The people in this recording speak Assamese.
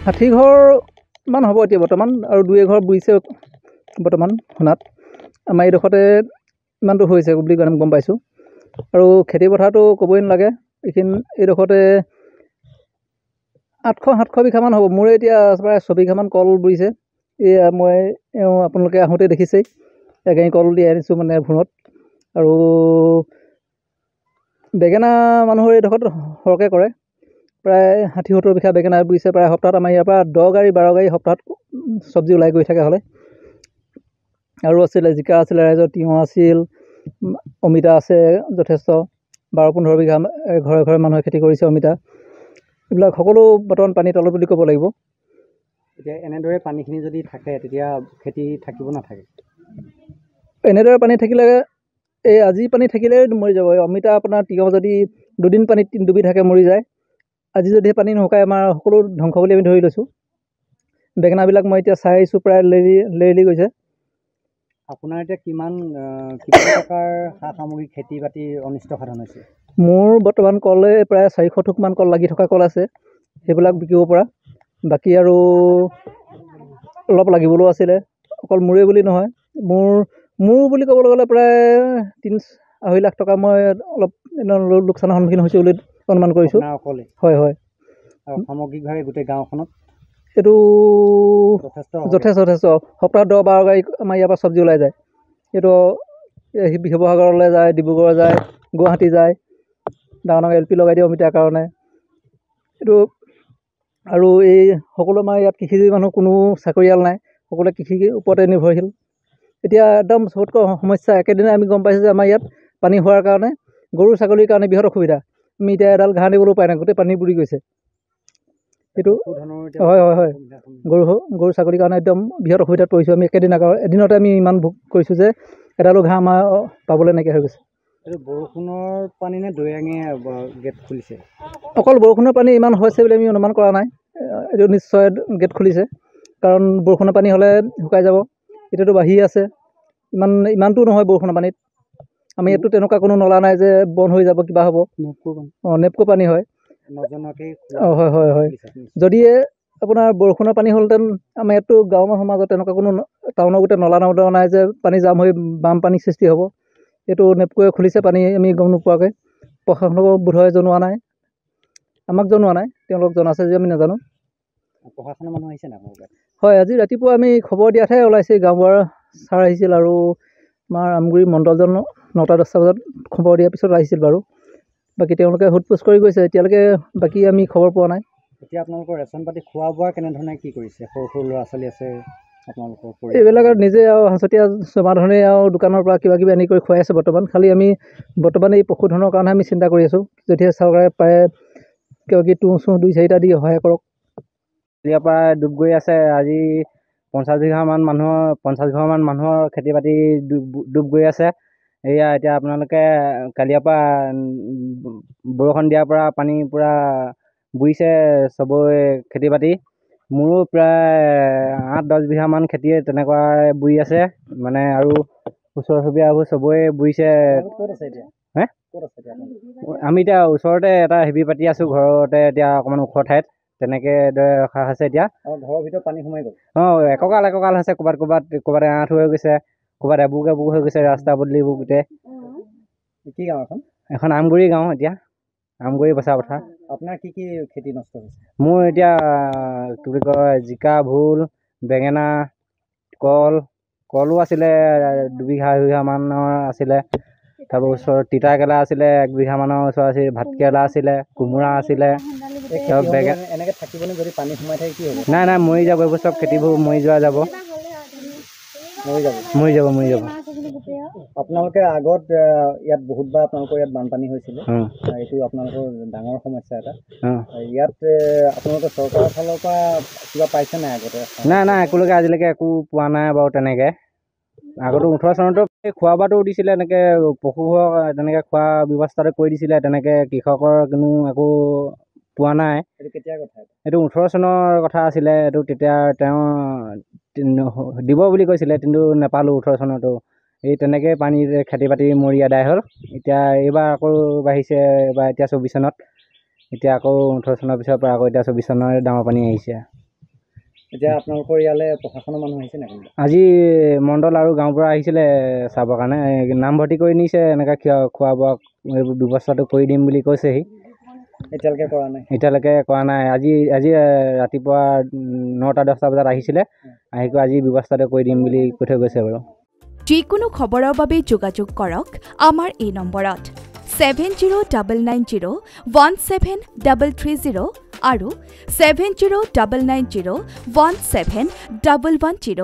60 ঘৰ মান হ'ব এতিয়া বৰ্তমান, আৰু 2 এঘৰ বুৰিছে বৰ্তমান শুনাত। আমাৰ এইডোখৰতে ইমানটো হৈছে বুলি গম পাইছোঁ। আৰু খেতি পথাৰটো ক'বই নালাগে, এইডোখৰতে 800-700 বিঘামান হ'ব। মোৰে এতিয়া প্ৰায় 6 বিঘামান কল বুৰিছে। এয়া মই আপোনালোকে আহোঁতে দেখিছেই, এগাড়ী কল দি আনিছোঁ মানে ভূৰত। আৰু বেঙেনা মানুহৰ এইডোখৰত সৰহকৈ কৰে, প্ৰায় 60-70 বিঘা বেঙেনা বুৰিছে প্ৰায় সপ্তাহত। আমাৰ ইয়াৰ পৰা 10 গাড়ী 12 গাড়ী সপ্তাহত চব্জি ওলাই গৈ থাকে হ'লে। আৰু আছিলে জিকা আছিলে, ৰাইজৰ তিয়ঁহ আছিল, অমিতা আছে যথেষ্ট। 12-15 বিঘা ঘৰে ঘৰে মানুহে খেতি কৰিছে অমিতা। এইবিলাক সকলো বৰ্তমান পানী তলত বুলি ক'ব লাগিব। এতিয়া এনেদৰে পানীখিনি যদি থাকে তেতিয়া খেতি থাকিব নাথাকে? এনেদৰে পানী থাকিলে, আজি পানী থাকিলেই মৰি যাব। অমিতা আপোনাৰ তিয়ঁহ যদি 2 দিন পানীত ডুবি থাকে মৰি যায়। আজি যদি পানী নুশুকায় আমাৰ সকলো ধ্বংস বুলি আমি ধৰি লৈছোঁ। বেঙেনাবিলাক মই এতিয়া চাই আহিছোঁ, প্ৰায় লেৰেলি গৈছে। আপোনাৰ এতিয়া কিমান টকাৰ সা সামগ্ৰী খেতি বাতি অনিষ্ট সাধন হৈছে? মোৰ বৰ্তমান কলে প্ৰায় 400 থোকমান কল লাগি থকা কল আছে, সেইবিলাক বিকিব পৰা। বাকী আৰু অলপ লাগিবলৈও আছিলে। অকল মোৰে বুলি নহয়, মোৰ বুলি ক'বলৈ গ'লে প্ৰায় 3-2.5 লাখ টকা মই অলপ লোকচানৰ সন্মুখীন হৈছোঁ বুলি অনুমান কৰিছোঁ। অকলে? হয় হয়। আৰু সামগ্ৰিকভাৱে গোটেই গাঁওখনত এইটো যথেষ্ট। সপ্তাহত 10-12 গাড়ী আমাৰ ইয়াৰ পৰা চব্জি ওলাই যায়। এইটো শিৱসাগৰলৈ যায়, ডিব্ৰুগড় যায়, গুৱাহাটী যায়। ডাঙৰ LP লগাই দিয়ে অমিতাৰ কাৰণে। এইটো আৰু এই সকলো আমাৰ ইয়াত কৃষিজীৱী মানুহ কোনো চাকৰিয়াল নাই, সকলোৱে কৃষিৰ ওপৰতে নিৰ্ভৰশীল। এতিয়া একদম চবতকৈ সমস্যা একেদিনাই আমি গম পাইছোঁ যে আমাৰ ইয়াত পানী হোৱাৰ কাৰণে গৰু ছাগলীৰ কাৰণে বৃহৎ অসুবিধা। আমি এতিয়া এডাল ঘাঁহ দিবলৈও উপায় নাই, গোটেই পানী বুৰি গৈছে। এইটো হয়। গৰু ছাগলীৰ কাৰণে একদম বৃহৎ অসুবিধাত পৰিছোঁ আমি। এদিনতে আমি ইমান ভোগ কৰিছোঁ যে এডালো ঘাঁহ আমাৰ পাবলৈ নাইকিয়া হৈ গৈছে। এইটো বৰষুণৰ পানী নে দৈয়াঙে গেট খুলিছে? অকল বৰষুণৰ পানী ইমান হৈছে বুলি আমি অনুমান কৰা নাই। এইটো নিশ্চয় গেট খুলিছে, কাৰণ বৰষুণৰ পানী হ'লে শুকাই যাব। এতিয়াতো বাঢ়ি আছে, ইমানটো নহয় বৰষুণৰ পানীত। আমি ইয়াততো তেনেকুৱা কোনো নলা নাই যে বন্ধ হৈ যাব, কিবা হ'ব। নেপকো পানী হয়। হয়। যদিয়ে আপোনাৰ বৰষুণৰ পানী হ'লহেঁতেন, আমাৰ ইয়াততো গাঁৱৰ মানুহৰ মাজত তেনেকুৱা কোনো টাউনৰ গোটেই নলা নৰ্দমা নাই যে পানী জাম হৈ বানপানীৰ সৃষ্টি হ'ব। এইটো নেপকোৱে খুলিছে পানী আমি গম নোপোৱাকৈ। প্ৰশাসনকো বোধহয় জনোৱা নাই, আমাক জনোৱা নাই, তেওঁলোকক জনাইছে যে আমি নাজানো। প্ৰশাসনৰ মানুহ আহিছে নাই? হয়, আজি ৰাতিপুৱা আমি খবৰ দিয়াতহে ওলাইছে। গাঁওবুঢ়াৰ ছাৰ আহিছিল আৰু আমাৰ আমগুৰি মণ্ডলজন 9টা-10টা বজাত খবৰ দিয়াৰ পিছত আহিছিল বাৰু। বাকী তেওঁলোকে সোধ-পোছ কৰি গৈছে, এতিয়ালৈকে বাকী আমি খবৰ পোৱা নাই। এতিয়া আপোনালোকৰ ৰেচন পাতি খোৱা বোৱা কেনেধৰণে কি কৰিছে? সৰু ল'ৰা ছোৱালী আছে আপোনালোকৰ? এইবিলাক আৰু নিজে আৰু সাঁচতীয়া জমাধনে আৰু দোকানৰ পৰা কিবা কিবি আনি কৰি খুৱাই আছে বৰ্তমান। খালি আমি বৰ্তমান এই পশুধনৰ কাৰণে আমি চিন্তা কৰি আছোঁ, যদিহে চৰকাৰে পাৰে কিবা কিবি তুঁহ-চুঁহ 2-4টা দি সহায় কৰক। ইয়াৰ পৰা ডুব গৈ আছে। আজি 50 ঘৰমান মানুহৰ খেতি বাতি ডুব গৈ আছে। এয়া এতিয়া আপোনালোকে কালিৰ পৰা বৰষুণ দিয়াৰ পৰা পানী পূৰা বুৰিছে চবৰে খেতি বাতি। মোৰো প্ৰায় 8-10 বিঘামান খেতি তেনেকুৱাই বুৰি আছে মানে, আৰু ওচৰ চুবুৰীয়াবোৰ চবৰে বুৰিছে। ক'ত আছে এতিয়া? আমি এতিয়া ওচৰতে এটা হেভি পাতি আছোঁ ঘৰতে, এতিয়া অকণমান ওখ ঠাইত তেনেকৈ ৰখা হৈছে এতিয়া। ঘৰৰ ভিতৰত পানী সোমাই গ'ল? একঁকাল হৈছে। ক'ৰবাত আঁঠ হৈ গৈছে, ক'ৰবাত এবুক হৈ গৈছে ৰাস্তা পদূলিবোৰ গোটেই। কি গাঁও এখন? এখন আমগুৰি গাঁও। এতিয়া আমগুৰি বচা পথাৰ। আপোনাৰ কি কি খেতি নষ্ট হৈছে? মোৰ এতিয়া কি বুলি কয়, জিকা, ভোল, বেঙেনা, কলো আছিলে 2-2.5 মানৰ আছিলে। তাৰপৰা ওচৰত তিতাকেৰেলা আছিলে 1 বিঘামানৰ ওচৰত আছিল, ভাতকেৰেলা আছিলে, কোমোৰা আছিলে। এনেকৈ থাকিবনে যদি পানী সোমাই থাকে কি হ'ব? নাই মৰি যাব, এইবোৰ চব খেতিবোৰ মৰি যাব। আপোনালোকে আগত ইয়াত বহুতবাৰ আপোনালোকৰ ইয়াত বানপানী হৈছিলে, এইটো আপোনালোকৰ ডাঙৰ সমস্যা এটা। ইয়াত আপোনালোকৰ চৰকাৰৰ ফালৰ পৰা কিবা পাইছে নাই আগতে? নাই একেলগে আজিলৈকে একো পোৱা নাই বাৰু তেনেকৈ। আগতে 18 চনতো খোৱা বোৱাটো দিছিলে, এনেকৈ পশুবোৰক তেনেকৈ খোৱা ব্যৱস্থাটো কৰি দিছিলে, তেনেকৈ কৃষকৰ কোনো একো পোৱা নাই। এইটো কেতিয়াৰ কথা? এইটো 18 চনৰ কথা আছিলে। এইটো তেতিয়া তেওঁ দিব বুলি কৈছিলে, কিন্তু নাপালোঁ 18 চনতো। এই তেনেকৈ পানী খেতি বাতি মৰি আদায় হ'ল। এতিয়া এইবাৰ আকৌ বাঢ়িছে, এতিয়া 24 চনত। এতিয়া আকৌ 18 চনৰ পিছৰ পৰা আকৌ এতিয়া 24 চনৰ ডাঙৰ পানী আহিছে। এতিয়া আপোনালোকৰ ইয়ালৈ প্ৰশাসনৰ মানুহ আহিছে নাই? আজি মণ্ডল আৰু গাঁৱৰ পৰা আহিছিলে চাবৰ কাৰণে নামভৰ্তি কৰি নিছে, এনেকৈ খোৱা বোৱা এইবোৰ ব্যৱস্থাটো কৰি দিম বুলি কৈছেহি। এতিয়ালৈকে কৰা নাই? এতিয়ালৈকে কৰা নাই। আজি ৰাতিপুৱা 9টা-10টা বজাত আহিছিলে, আহি আজি ব্যৱস্থাটো কৰি দিম বুলি কৈ থৈ গৈছে বাৰু। যিকোনো খবৰৰ বাবে যোগাযোগ কৰক আমাৰ এই নম্বৰত 7099017330 আৰু 7099017110।